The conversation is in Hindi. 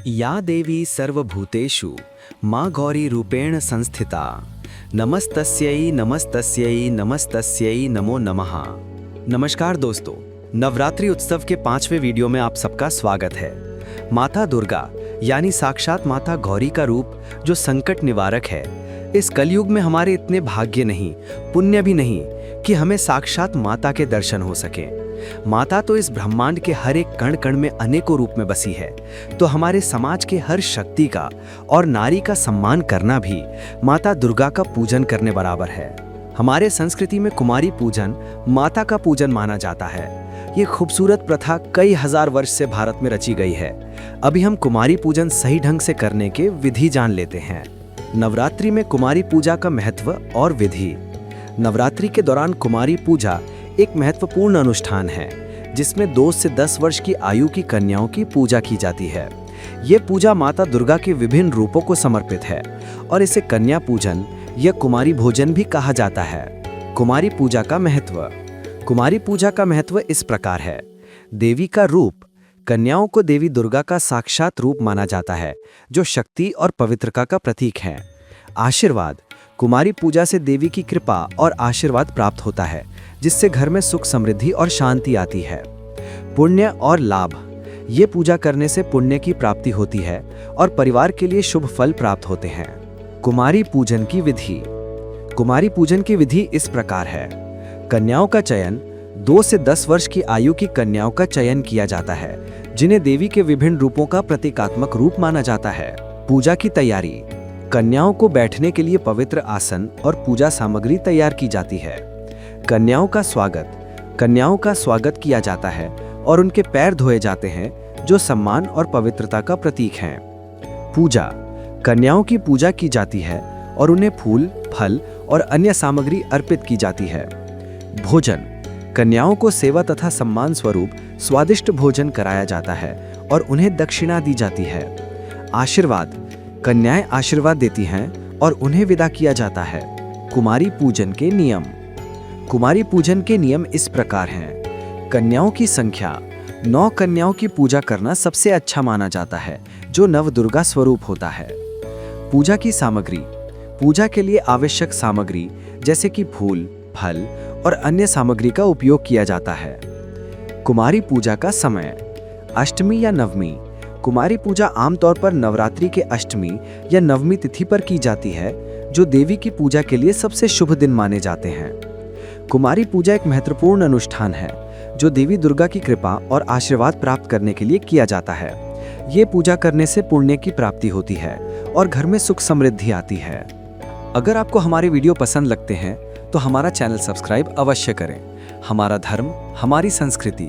या देवी सर्वभूतेषु माँ गौरी रूपेण संस्थिता नमस्तस्यै नमस्तस्यै नमस्तस्यै नमो नमः। नमस्कार दोस्तों, नवरात्रि उत्सव के 5वें वीडियो में आप सबका स्वागत है। माता दुर्गा यानी साक्षात माता गौरी का रूप जो संकट निवारक है, इस कलयुग में हमारे इतने भाग्य नहीं, पुण्य भी नहीं कि हमें साक्षात माता के दर्शन हो सके। माता तो इस ब्रह्मांड के हर एक कण कण में अनेकों रूप में बसी है, तो हमारे समाज के हर शक्ति का और नारी का सम्मान करना भी माता दुर्गा का पूजन करने बराबर है। हमारे संस्कृति में कुमारी पूजन माता का पूजन माना जाता है। ये खूबसूरत प्रथा कई हजार वर्ष से भारत में रची गई है। अभी हम कुमारी पूजन सही ढंग से करने के विधि जान लेते हैं। नवरात्रि में कुमारी पूजा का महत्व और विधि। नवरात्रि के दौरान कुमारी पूजा एक महत्वपूर्ण अनुष्ठान है, जिसमें 2 से 10 वर्ष की आयु की कन्याओं की पूजा की जाती है। ये पूजा माता दुर्गा के विभिन्न रूपों को समर्पित है और इसे कन्या पूजन या कुमारी भोजन भी कहा जाता है। कुमारी पूजा का महत्व। कुमारी पूजा का महत्व इस प्रकार है। देवी का रूप। कन्याओं को देवी दुर्गा का साक्षात रूप माना जाता है, जो शक्ति और पवित्रता का प्रतीक है। आशीर्वाद। कुमारी पूजा से देवी की कृपा और आशीर्वाद प्राप्त होता है, जिससे घर में सुख समृद्धि और शांति आती है। पुण्य और लाभ। ये पूजा करने से पुण्य की प्राप्ति होती है और परिवार के लिए शुभ फल प्राप्त होते हैं। कुमारी पूजन की विधि। कुमारी पूजन की विधि इस प्रकार है। कन्याओं का चयन। 2 से 10 वर्ष की आयु की कन्याओं का चयन किया जाता है, जिन्हें देवी के विभिन्न रूपों का प्रतीकात्मक रूप माना जाता है। पूजा की तैयारी। कन्याओं को बैठने के लिए पवित्र आसन और पूजा सामग्री तैयार की जाती है। कन्याओं का स्वागत। कन्याओं का स्वागत किया जाता है और उनके पैर धोए जाते हैं, जो सम्मान और पवित्रता का प्रतीक हैं। पूजा। कन्याओं की पूजा की जाती है और उन्हें फूल, फल और अन्य सामग्री अर्पित की जाती है। भोजन। कन्याओं को सेवा तथा सम्मान स्वरूप स्वादिष्ट भोजन कराया जाता है और उन्हें दक्षिणा दी जाती है। आशीर्वाद। कन्याएं आशीर्वाद देती हैं और उन्हें विदा किया जाता है। कुमारी पूजन के नियम। कुमारी पूजन के नियम इस प्रकार हैं। कन्याओं की संख्या। 9 कन्याओं की पूजा करना सबसे अच्छा माना जाता है, जो नवदुर्गा स्वरूप होता है। पूजा की सामग्री। पूजा के लिए आवश्यक सामग्री जैसे कि फूल, फल और अन्य सामग्री का उपयोग किया जाता है। कुमारी पूजा का समय। अष्टमी या नवमी। कुमारी पूजा आमतौर पर नवरात्रि के अष्टमी या नवमी तिथि पर की जाती है, जो देवी की पूजा के लिए सबसे शुभ दिन माने जाते हैं। कुमारी पूजा एक महत्वपूर्ण अनुष्ठान है, जो देवी दुर्गा की कृपा और आशीर्वाद प्राप्त करने के लिए किया जाता है। ये पूजा करने से पुण्य की प्राप्ति होती है और घर में सुख समृद्धि आती है। अगर आपको हमारे वीडियो पसंद लगते हैं तो हमारा चैनल सब्सक्राइब अवश्य करें। हमारा धर्म, हमारी संस्कृति।